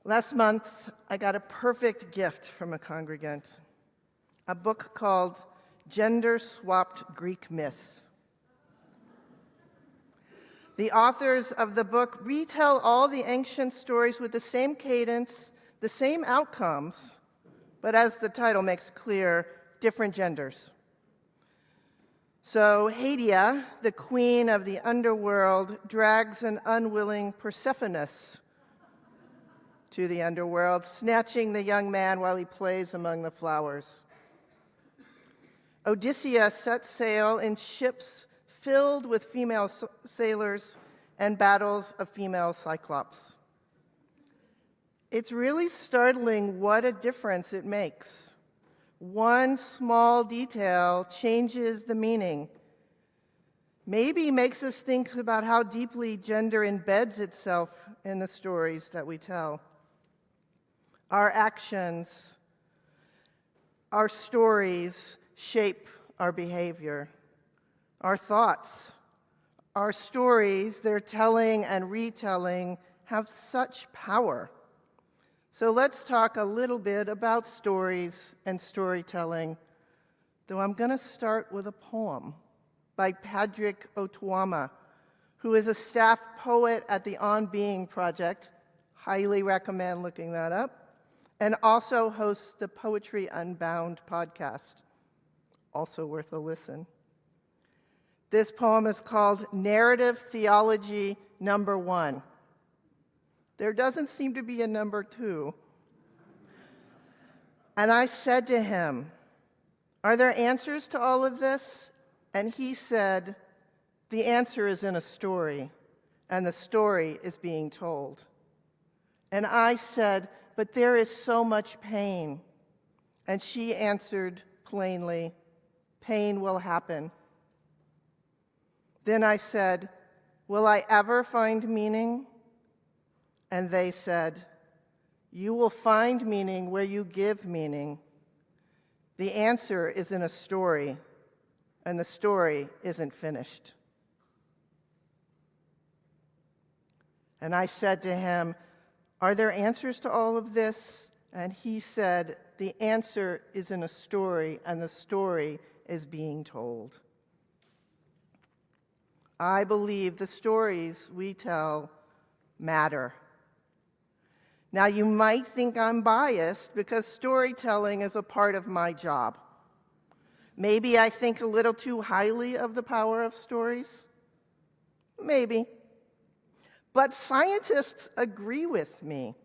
Last month, I got a perfect gift from a congregant, a book called Gender-Swapped Greek Myths. The authors of the book retell all the ancient stories with the same cadence, the same outcomes, but as the title makes clear, different genders. So Hadia, the queen of the underworld, drags an unwilling Persephone to the underworld, snatching the young man while he plays among the flowers. Odysseus sets sail in ships filled with female sailors and battles of female cyclops. It's really startling what a difference it makes. One small detail changes the meaning. Maybe makes us think about how deeply gender embeds itself in the stories that we tell. Our actions, our stories shape our behavior, our thoughts. Our stories, their telling and retelling, have such power. So let's talk a little bit about stories and storytelling, though I'm going to start with a poem by Patrick Otuama, who is a staff poet at the On Being Project. Highly recommend looking that up. And also hosts the Poetry Unbound podcast. Also worth a listen. This poem is called Narrative Theology Number 1. There doesn't seem to be a number 2. And I said to him, "Are there answers to all of this?" And he said, "The answer is in a story, and the story is being told." And I said, "But there is so much pain." And she answered plainly, "Pain will happen." Then I said, "Will I ever find meaning?" And they said, "You will find meaning where you give meaning. The answer is in a story, and the story isn't finished." And I said to him, "Are there answers to all of this?" And he said, "The answer is in a story, and the story is being told." I believe the stories we tell matter. Now, you might think I'm biased because storytelling is a part of my job. Maybe I think a little too highly of the power of stories. Maybe. But scientists agree with me.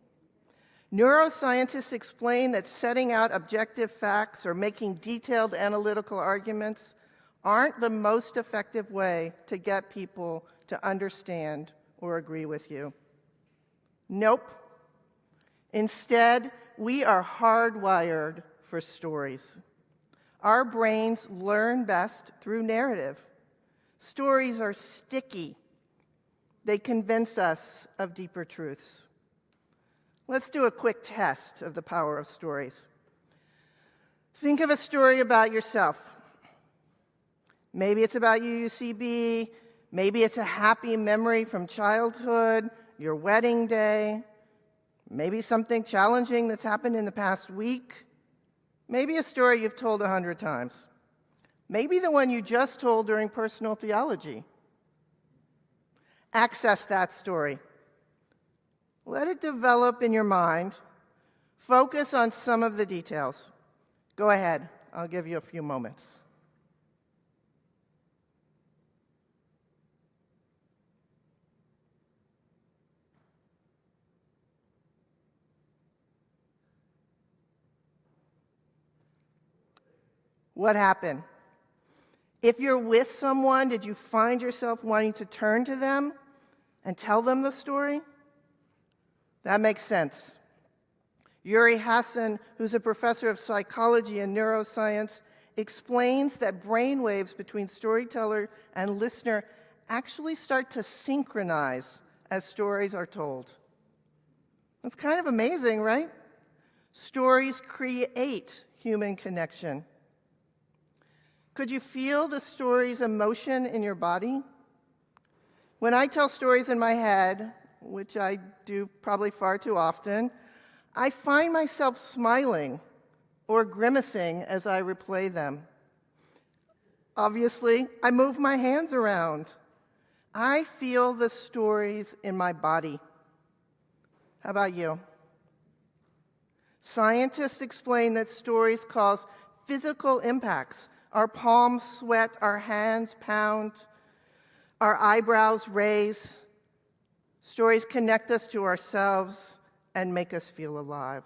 Neuroscientists explain that setting out objective facts or making detailed analytical arguments aren't the most effective way to get people to understand or agree with you. Nope. Instead, we are hardwired for stories. Our brains learn best through narrative. Stories are sticky. They convince us of deeper truths. Let's do a quick test of the power of stories. Think of a story about yourself. Maybe it's about UCB. Maybe it's a happy memory from childhood, your wedding day. Maybe something challenging that's happened in the past week. Maybe a story you've told 100 times. Maybe the one you just told during personal theology. Access that story. Let it develop in your mind. Focus on some of the details. Go ahead, I'll give you a few moments. What happened? If you're with someone, did you find yourself wanting to turn to them and tell them the story? That makes sense. Yuri Hassan, who's a professor of psychology and neuroscience, explains that brainwaves between storyteller and listener actually start to synchronize as stories are told. That's kind of amazing, right? Stories create human connection. Could you feel the story's emotion in your body? When I tell stories in my head, which I do probably far too often, I find myself smiling or grimacing as I replay them. Obviously, I move my hands around. I feel the stories in my body. How about you? Scientists explain that stories cause physical impacts. Our palms sweat, our hands pound, our eyebrows raise. Stories connect us to ourselves and make us feel alive.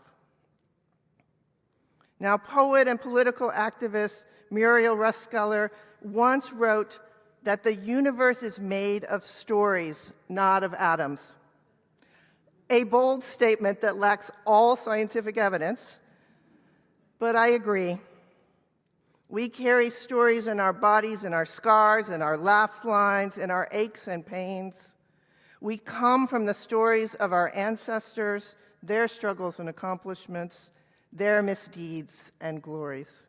Now, poet and political activist Muriel Rukeyser once wrote that the universe is made of stories, not of atoms. A bold statement that lacks all scientific evidence, but I agree. We carry stories in our bodies, in our scars, in our laugh lines, in our aches and pains. We come from the stories of our ancestors, their struggles and accomplishments, their misdeeds and glories.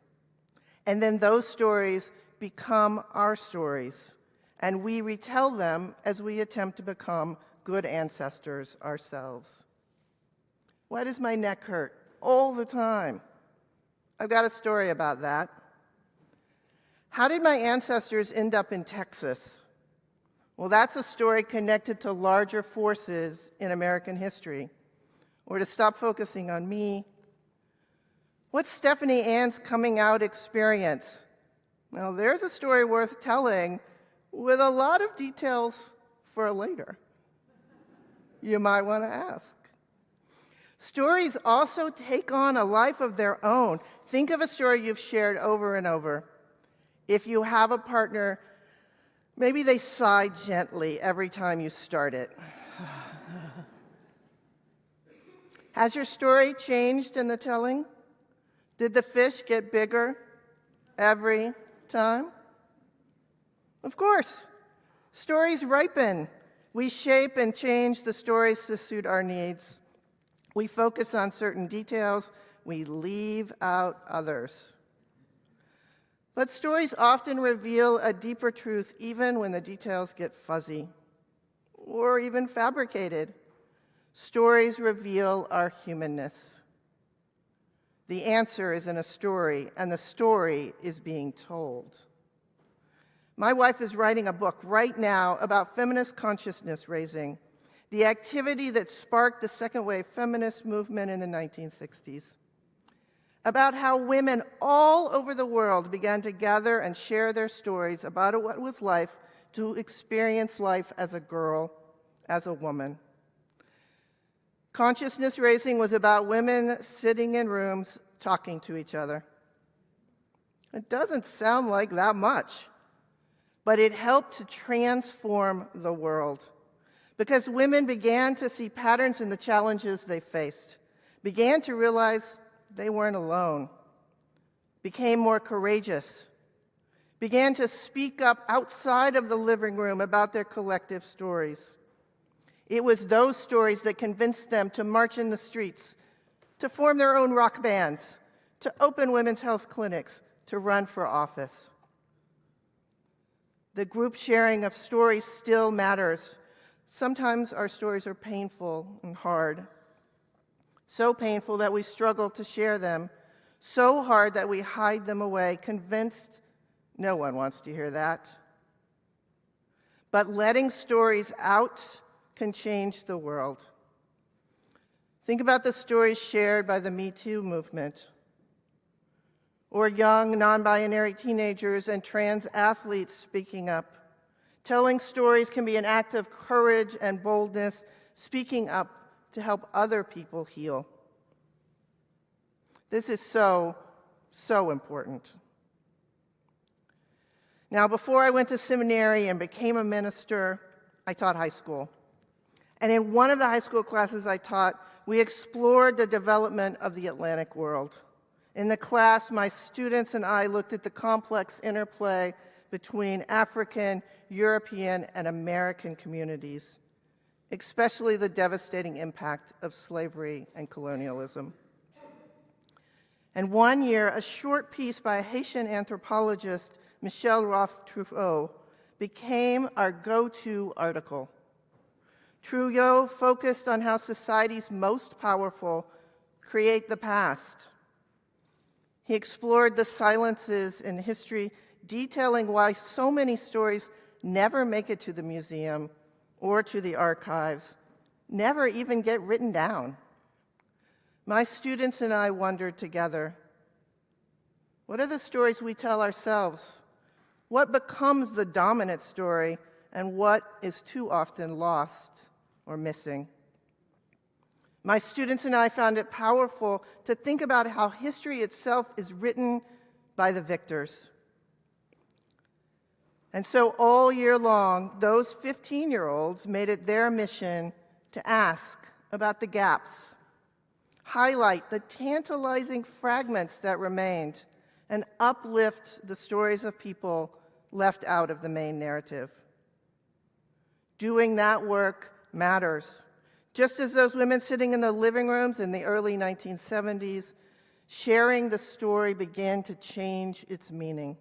And then those stories become our stories, and we retell them as we attempt to become good ancestors ourselves. Why does my neck hurt all the time? I've got a story about that. How did my ancestors end up in Texas? Well, that's a story connected to larger forces in American history. Or to stop focusing on me, what's Stephanie Ann's coming out experience? Well, there's a story worth telling with a lot of details for later. You might want to ask. Stories also take on a life of their own. Think of a story you've shared over and over. If you have a partner, maybe they sigh gently every time you start it. Has your story changed in the telling? Did the fish get bigger every time? Of course. Stories ripen. We shape and change the stories to suit our needs. We focus on certain details. We leave out others. But stories often reveal a deeper truth even when the details get fuzzy or even fabricated. Stories reveal our humanness. The answer is in a story, and the story is being told. My wife is writing a book right now about feminist consciousness raising, the activity that sparked the second wave feminist movement in the 1960s, about how women all over the world began to gather and share their stories about what it was like to experience life as a girl, as a woman. Consciousness raising was about women sitting in rooms talking to each other. It doesn't sound like that much, but it helped to transform the world because women began to see patterns in the challenges they faced, began to realize they weren't alone, became more courageous, began to speak up outside of the living room about their collective stories. It was those stories that convinced them to march in the streets, to form their own rock bands, to open women's health clinics, to run for office. The group sharing of stories still matters. Sometimes our stories are painful and hard, so painful that we struggle to share them, so hard that we hide them away, convinced no one wants to hear that. But letting stories out can change the world. Think about the stories shared by the Me Too movement, or young non-binary teenagers and trans athletes speaking up. Telling stories can be an act of courage and boldness, speaking up to help other people heal. This is so, so important. Now, before I went to seminary and became a minister, I taught high school. And in one of the high school classes I taught, we explored the development of the Atlantic world. In the class, my students and I looked at the complex interplay between African, European, and American communities, especially the devastating impact of slavery and colonialism. And one year, a short piece by Haitian anthropologist Michel Roth-Truffaut became our go-to article. Truffaut focused on how society's most powerful create the past. He explored the silences in history, detailing why so many stories never make it to the museum or to the archives, never even get written down. My students and I wondered together, what are the stories we tell ourselves? What becomes the dominant story, and what is too often lost or missing? My students and I found it powerful to think about how history itself is written by the victors. And so all year long, those 15-year-olds made it their mission to ask about the gaps, highlight the tantalizing fragments that remained, and uplift the stories of people left out of the main narrative. Doing that work matters. Just as those women sitting in the living rooms in the early 1970s, sharing the story began to change its meaning.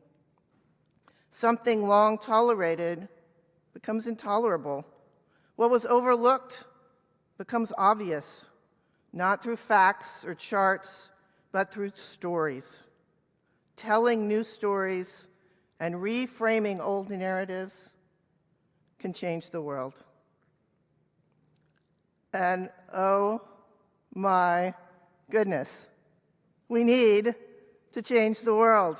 Something long tolerated becomes intolerable. What was overlooked becomes obvious, not through facts or charts, but through stories. Telling new stories and reframing old narratives can change the world. And oh my goodness, we need to change the world.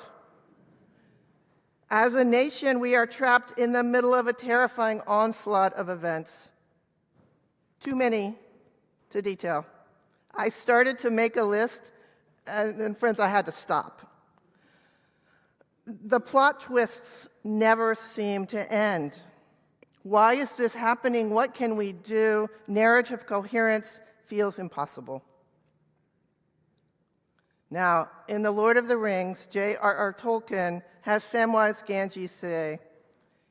As a nation, we are trapped in the middle of a terrifying onslaught of events. Too many to detail. I started to make a list, and friends, I had to stop. The plot twists never seem to end. Why is this happening? What can we do? Narrative coherence feels impossible. Now, in The Lord of the Rings, J.R.R. Tolkien has Samwise Gamgee say,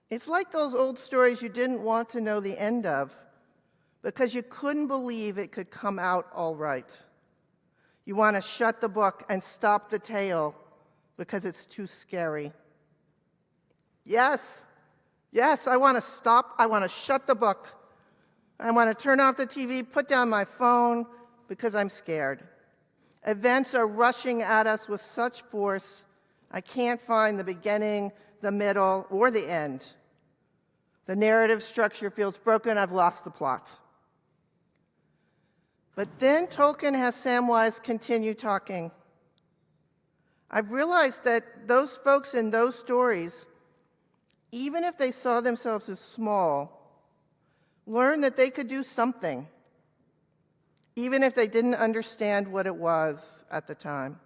"It's like those old stories you didn't want to know the end of because you couldn't believe it could come out all right. You want to shut the book and stop the tale because it's too scary." Yes, I want to stop. I want to shut the book. I want to turn off the TV, put down my phone because I'm scared. Events are rushing at us with such force, I can't find the beginning, the middle, or the end. The narrative structure feels broken. I've lost the plot. But then Tolkien has Samwise continue talking. I've realized that those folks in those stories, even if they saw themselves as small, learned that they could do something, even if they didn't understand what it was at the time.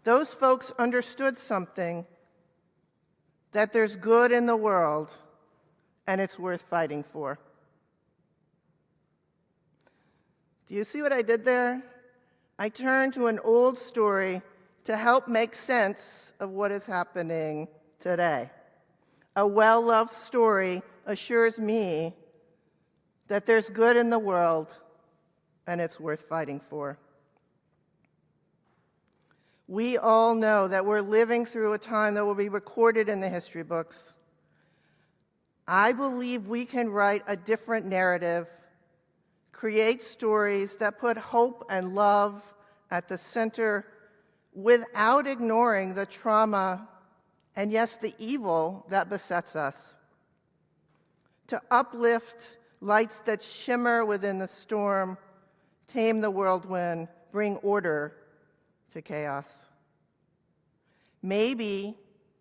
Those folks understood something, that there's good in the world, and it's worth fighting for. Do you see what I did there? I turned to an old story to help make sense of what is happening today. A well-loved story assures me that there's good in the world and it's worth fighting for. We all know that we're living through a time that will be recorded in the history books. I believe we can write a different narrative, create stories that put hope and love at the center without ignoring the trauma and, yes, the evil that besets us. To uplift lights that shimmer within the storm, tame the whirlwind, bring order to chaos. Maybe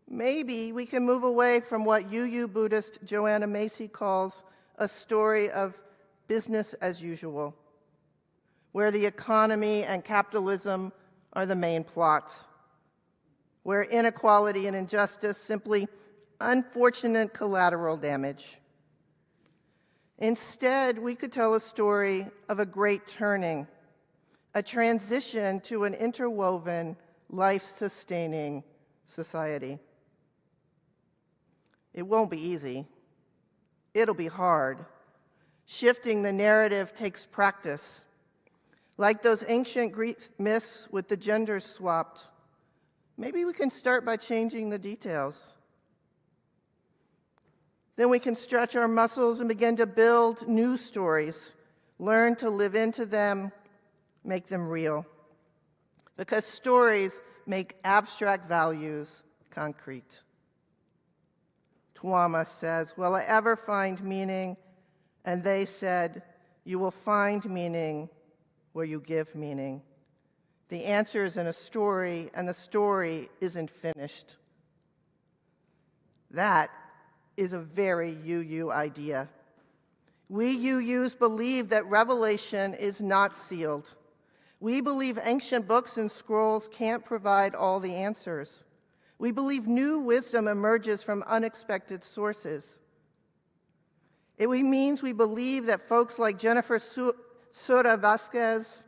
we can move away from what UU Buddhist Joanna Macy calls a story of business as usual, where the economy and capitalism are the main plots, where inequality and injustice simply unfortunate collateral damage. Instead, we could tell a story of a great turning, a transition to an interwoven, life-sustaining society. It won't be easy. It'll be hard. Shifting the narrative takes practice. Like those ancient Greek myths with the genders swapped, maybe we can start by changing the details. Then we can stretch our muscles and begin to build new stories, learn to live into them, make them real. because stories make abstract values concrete. Tuama says, "Will I ever find meaning?" And they said, "You will find meaning where you give meaning." The answer is in a story, and the story isn't finished. That is a very UU idea. We UUs believe that revelation is not sealed. We believe ancient books and scrolls can't provide all the answers. We believe new wisdom emerges from unexpected sources. It means we believe that folks like Jennifer Sura Vasquez,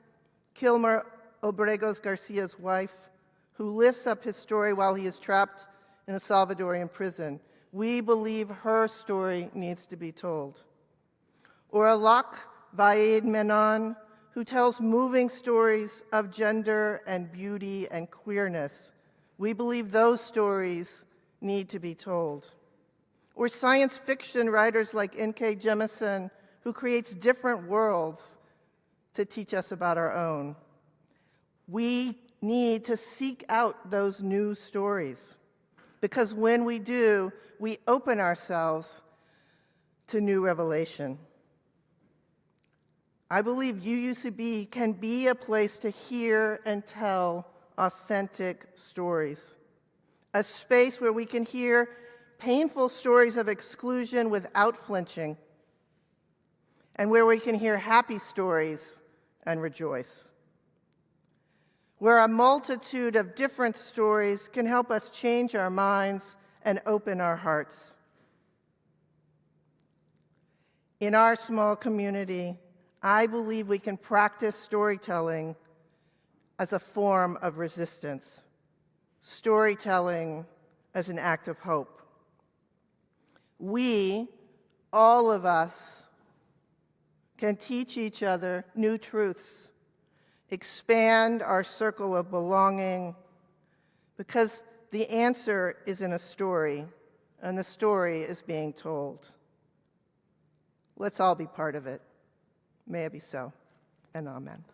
Kilmer Obregos Garcia's wife, who lifts up his story while he is trapped in a Salvadorian prison, we believe her story needs to be told. Or Alak Vaid Menon, who tells moving stories of gender and beauty and queerness. We believe those stories need to be told. Or science fiction writers like N.K. Jemisin, who creates different worlds to teach us about our own. We need to seek out those new stories, because when we do, we open ourselves to new revelation. I believe UUCB can be a place to hear and tell authentic stories, a space where we can hear painful stories of exclusion without flinching, and where we can hear happy stories and rejoice, where a multitude of different stories can help us change our minds and open our hearts. In our small community, I believe we can practice storytelling as a form of resistance, storytelling as an act of hope. We, all of us, can teach each other new truths, expand our circle of belonging, because the answer is in a story, and the story is being told. Let's all be part of it. May it be so, and amen.